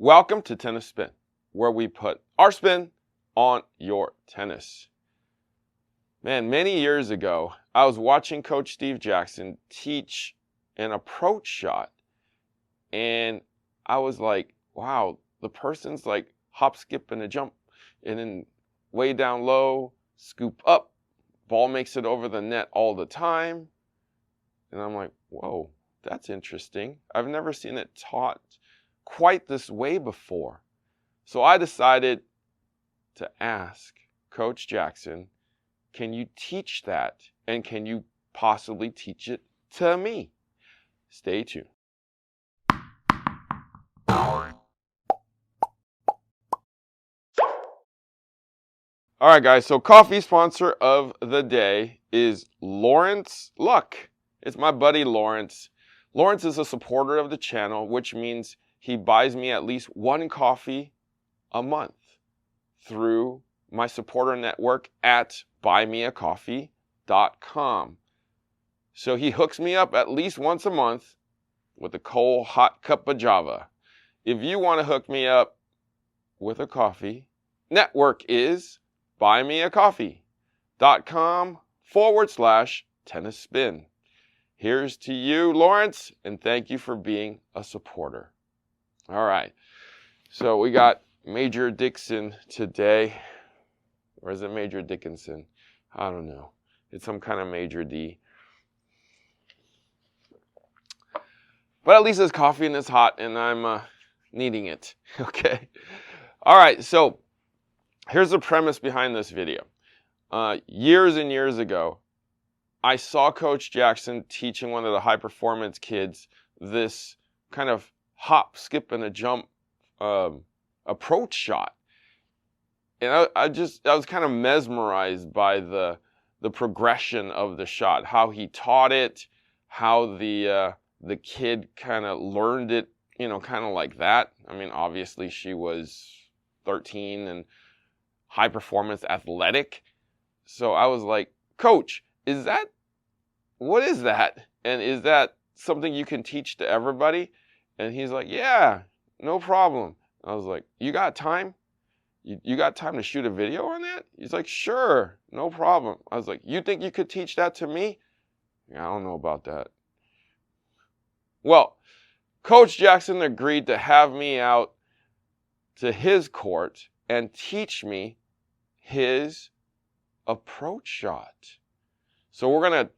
Welcome to Tennis Spin, where we put our spin on your tennis. Man, many years ago, I was watching Coach Steve Jackson teach an approach shot, and I was like, wow, the person's like hop, skip, and a jump, and then way down low, scoop up, ball makes it over the net all the time. And I'm like, whoa, that's interesting. I've never seen it taught quite this way before. So I decided to ask Coach Jackson, can you teach that? And can you possibly teach it to me? Stay tuned. All right, guys, so coffee sponsor of the day is Lawrence Luck. It's my buddy Lawrence. Lawrence is a supporter of the channel, which means he buys me at least one coffee a month through my supporter network at buymeacoffee.com. So he hooks me up at least once a month with a cold, hot cup of Java. If you want to hook me up with a coffee, network is buymeacoffee.com/tennis spin. Here's to you, Lawrence, and thank you for being a supporter. All right, so we got Major Dixon today. Or is it Major Dickinson? I don't know. It's some kind of Major D. But at least it's coffee and it's hot, and I'm needing it. Okay. All right, so here's the premise behind this video. Years and years ago, I saw Coach Jackson teaching one of the high-performance kids this kind of hop, skip, and a jump approach shot. And I was kind of mesmerized by the progression of the shot, how he taught it, how the kid kind of learned it, kind of like that. I mean, obviously she was 13 and high-performance athletic. So I was like, Coach, what is that? And is that something you can teach to everybody? And he's like, yeah, no problem. I was like, you got time? You got time to shoot a video on that? He's like, sure, no problem. I was like, you think you could teach that to me? Yeah, I don't know about that. Well, Coach Jackson agreed to have me out to his court and teach me his approach shot. So we're going to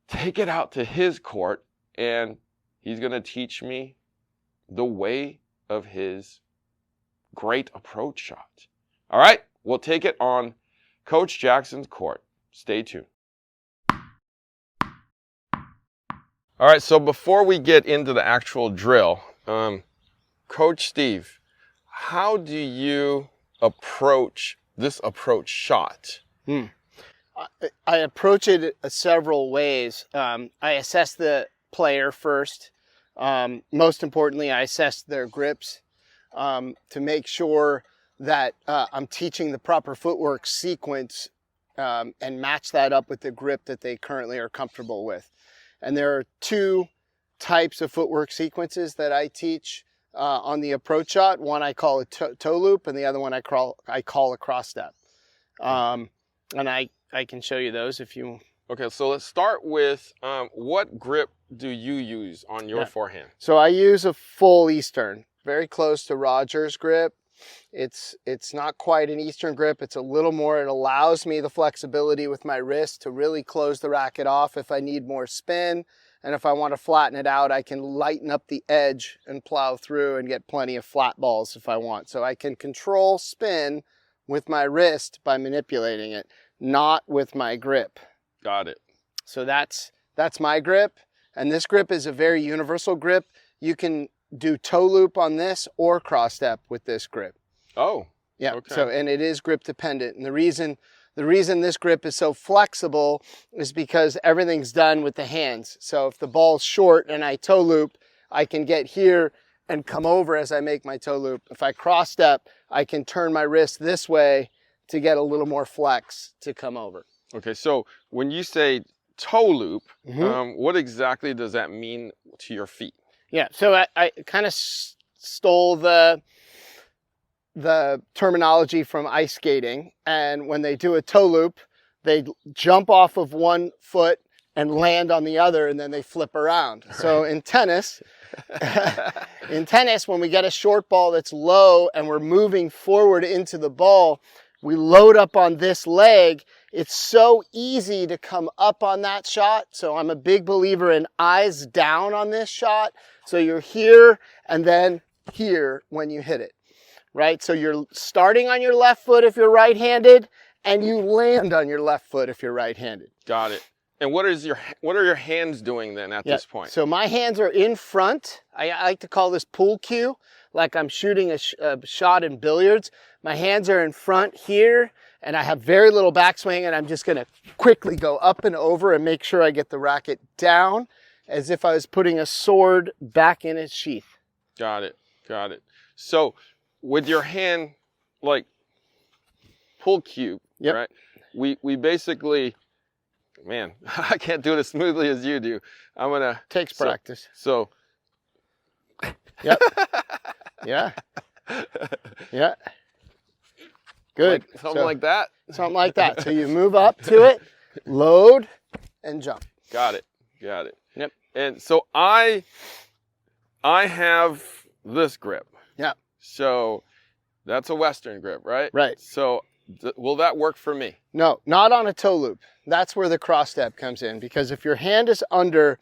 take it out to his court, and he's going to teach me the way of his great approach shot. All right, we'll take it on Coach Jackson's court. Stay tuned. All right, so before we get into the actual drill, Coach Steve, how do you approach this approach shot? I approach it several ways. I assess the player first. Most importantly, I assess their grips to make sure that I'm teaching the proper footwork sequence and match that up with the grip that they currently are comfortable with. And there are two types of footwork sequences that I teach on the approach shot. One I call a toe loop, and the other one I call a cross step. And I can show you those if you... Okay, so let's start with what grip do you use on your forehand? So I use a full Eastern, very close to Roger's grip. It's not quite an Eastern grip. It's a little more. It allows me the flexibility with my wrist to really close the racket off if I need more spin. And if I want to flatten it out, I can lighten up the edge and plow through and get plenty of flat balls if I want. So I can control spin with my wrist by manipulating it, not with my grip. Got it. So that's my grip. And this grip is a very universal grip. You can do toe loop on this or cross step with this grip. Oh, yeah. Okay. So, and it is grip dependent. And the reason this grip is so flexible is because everything's done with the hands. So if the ball's short and I toe loop, I can get here and come over as I make my toe loop. If I cross step, I can turn my wrist this way to get a little more flex to come over. Okay, so when you say toe loop, what exactly does that mean to your feet? Yeah, so I kind of stole the terminology from ice skating, and when they do a toe loop, they jump off of one foot and land on the other, and then they flip around. Right. So in tennis, when we get a short ball that's low and we're moving forward into the ball, we load up on this leg. It's so easy to come up on that shot. So I'm a big believer in eyes down on this shot. So you're here and then here when you hit it, right? So you're starting on your left foot if you're right-handed, and you land on your left foot if you're right-handed. Got it. And what are your hands doing then at this point? So my hands are in front. I like to call this pool cue, like I'm shooting a shot in billiards. My hands are in front here, and I have very little backswing, and I'm just going to quickly go up and over and make sure I get the racket down as if I was putting a sword back in its sheath. Got it. Got it. So with your hand, like pull cue, yep. right? We basically, man, I can't do it as smoothly as you do. I'm going to. Takes practice. So. Yep. Yeah. Yeah. Good. Like, something like that? Something like that. So you move up to it, load, and jump. Got it. Got it. Yep. And so I have this grip. Yeah. So that's a Western grip, right? Right. So will that work for me? No, not on a toe loop. That's where the cross step comes in, because if your hand is under,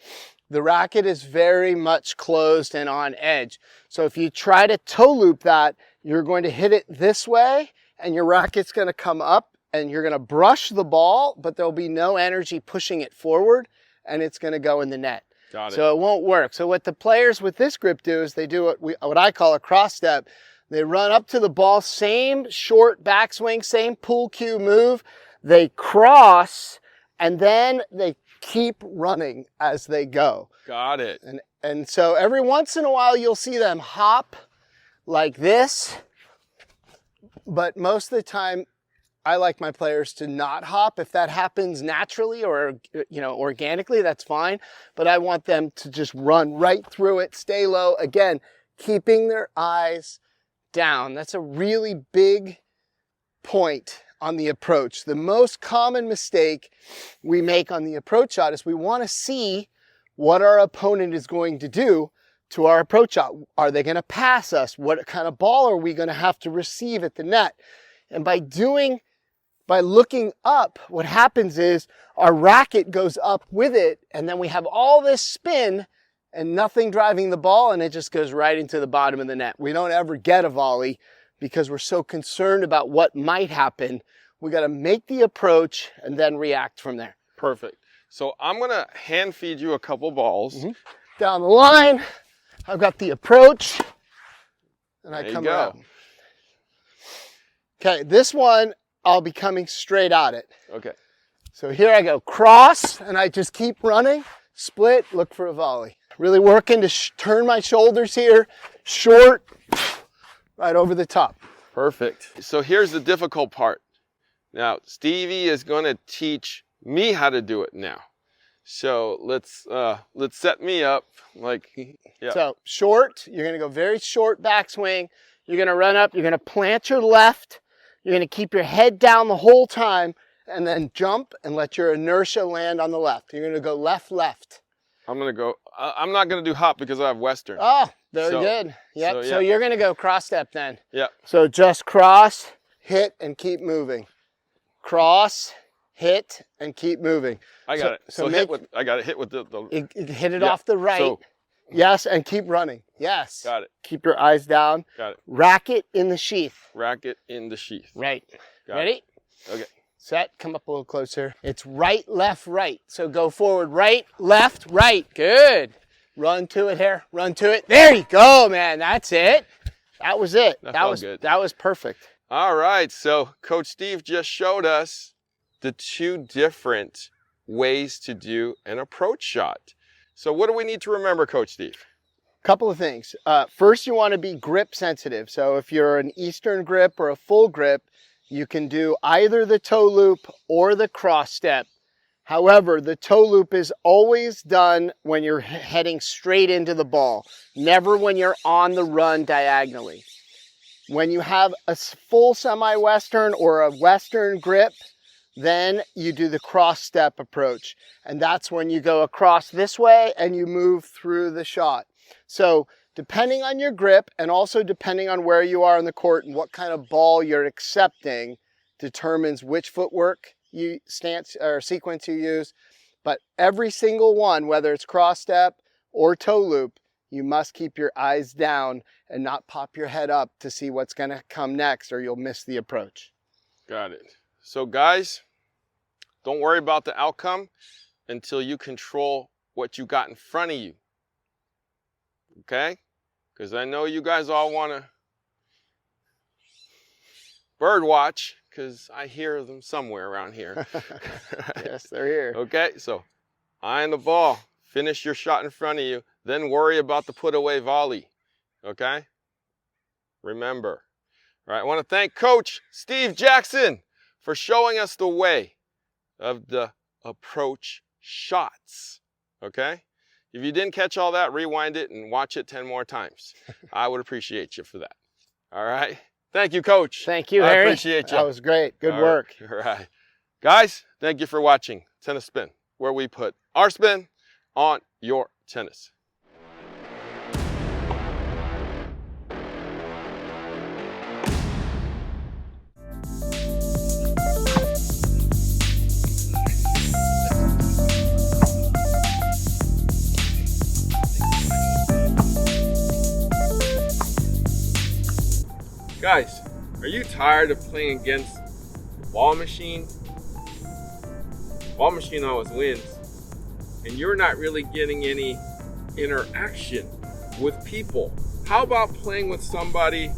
the racket is very much closed and on edge. So if you try to toe loop that, you're going to hit it this way, and your racket's going to come up, and you're going to brush the ball, but there'll be no energy pushing it forward, and it's going to go in the net. Got it. So it won't work. So what the players with this grip do is they do what I call a cross step. They run up to the ball, same short backswing, same pool cue move. They cross, and then they keep running as they go. Got it. And so every once in a while you'll see them hop like this, but most of the time I like my players to not hop. If that happens naturally or organically, that's fine, but I want them to just run right through it, stay low, again, keeping their eyes down. That's a really big point on the approach. The most common mistake we make on the approach shot is we want to see what our opponent is going to do to our approach shot. Are they going to pass us? What kind of ball are we going to have to receive at the net? And by looking up, what happens is our racket goes up with it, and then we have all this spin and nothing driving the ball, and it just goes right into the bottom of the net. We don't ever get a volley because we're so concerned about what might happen. We got to make the approach and then react from there. Perfect. So I'm going to hand feed you a couple balls. Mm-hmm. Down the line, I've got the approach, and I come around. Okay, this one, I'll be coming straight at it. Okay. So here I go, cross, and I just keep running, split, look for a volley. Really working to turn my shoulders here, short, right over the top. Perfect. So here's the difficult part. Now, Stevie is going to teach me how to do it now. So let's set me up. Yeah. So short, you're going to go very short backswing. You're going to run up, you're going to plant your left. You're going to keep your head down the whole time, and then jump and let your inertia land on the left. You're going to go left, left. I'm going to go, I'm not going to do hop because I have Western. Oh, very good. Yep. So you're going to go cross step then. Yeah. So just cross, hit, and keep moving. Cross, hit, and keep moving. I got it. So I got to hit with the hit it off the right. So, yes, and keep running. Yes. Got it. Keep your eyes down. Got it. Racket in the sheath. Racket in the sheath. Right. Got Ready? It. Okay. Set. Come up a little closer. It's right, left, right. So go forward. Right, left, right. Good. Run to it here. Run to it. There you go, man. That's it. That was it. That was good. That was perfect. All right. So Coach Steve just showed us the two different ways to do an approach shot. So what do we need to remember, Coach Steve? Couple of things. First, you want to be grip sensitive. So if you're an Eastern grip or a full grip, you can do either the toe loop or the cross step However, the toe loop is always done when you're heading straight into the ball, never when you're on the run diagonally. When you have a full semi-western or a western grip, then you do the cross step approach. And that's when you go across this way and you move through the shot. So depending on your grip and also depending on where you are on the court and what kind of ball you're accepting determines which footwork stance or sequence you use. But every single one, whether it's cross step or toe loop, you must keep your eyes down and not pop your head up to see what's going to come next, or you'll miss the approach. Got it. So guys, don't worry about the outcome until you control what you got in front of you. Okay? Because I know you guys all want to bird watch, because I hear them somewhere around here. Yes, they're here. Okay, so eye on the ball. Finish your shot in front of you. Then worry about the put away volley. Okay? Remember. All right, I want to thank Coach Steve Jackson for showing us the way of the approach shots. Okay? If you didn't catch all that, rewind it and watch it 10 more times. I would appreciate you for that. All right? Thank you, Coach. Thank you, Harry. I appreciate you. That was great. Good work. All right. Guys, thank you for watching Tennis Spin, where we put our spin on your tennis. Guys, are you tired of playing against the ball machine? The ball machine always wins, and you're not really getting any interaction with people. How about playing with somebody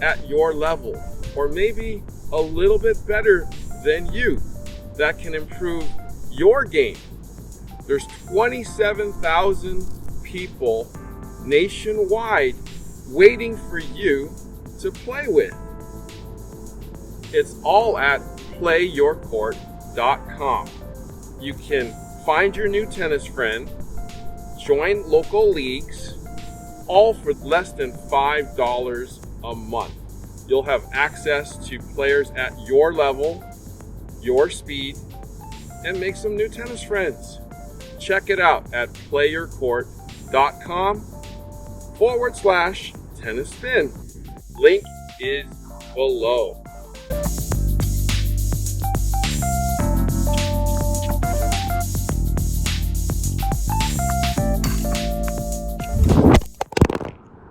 at your level, or maybe a little bit better than you, that can improve your game? There's 27,000 people nationwide waiting for you to play with. It's all at playyourcourt.com. You can find your new tennis friend, join local leagues, all for less than $5 a month. You'll have access to players at your level, your speed, and make some new tennis friends. Check it out at playyourcourt.com/tennis spin. Link is below.